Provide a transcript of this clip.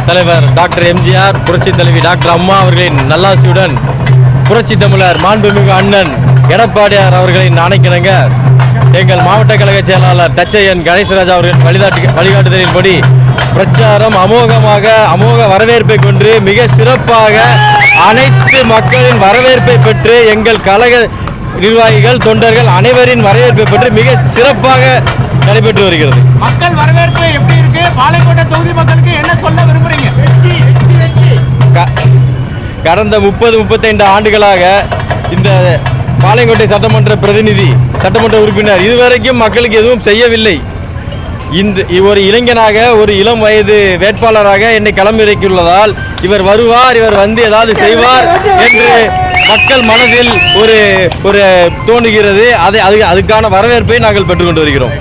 தலைவர் டாக்டர் எம்ஜிஆர், புரட்சி தலைவி டாக்டர் அம்மா அவர்களின் நல்லாசியுடன் புரட்சி தமிழர் மாண்புமிகு அண்ணன் எடப்பாடியார் அவர்களின் ஆணைக்கிணங்க எங்கள் மாவட்ட கழக செயலாளர் தச்சையன் கணேசராஜா அவர்களின் வழிகாட்டுதலின்படி பிரச்சாரம் அமோக வரவேற்பை கொண்டு மிக சிறப்பாக அனைத்து மக்களின் வரவேற்பை பெற்று எங்கள் கழக நிர்வாகிகள், தொண்டர்கள் அனைவரின் வரவேற்பை பெற்று மிக சிறப்பாக நடைபெற்று வருகிறது. மக்கள் வரவேற்பு எப்படி இருக்கு? பாளையங்கோட்டை தொகுதி மக்களுக்கு என்ன சொல்ல விரும்புறீங்க? கடந்த 35 ஆண்டுகளாக இந்த பாளையங்கோட்டை சட்டமன்ற உறுப்பினர் இதுவரைக்கும் மக்களுக்கு எதுவும் செய்யவில்லை. ஒரு இளைஞனாக, ஒரு இளம் வயது வேட்பாளராக என்னை களமிறக்கியுள்ளதால் இவர் வருவார், இவர் வந்து ஏதாவது செய்வார் என்று மக்கள் மனதில் ஒரு தோணுகிறது. அதுக்கான வரவேற்பை நாங்கள் பெற்றுக்கொண்டு வருகிறோம்.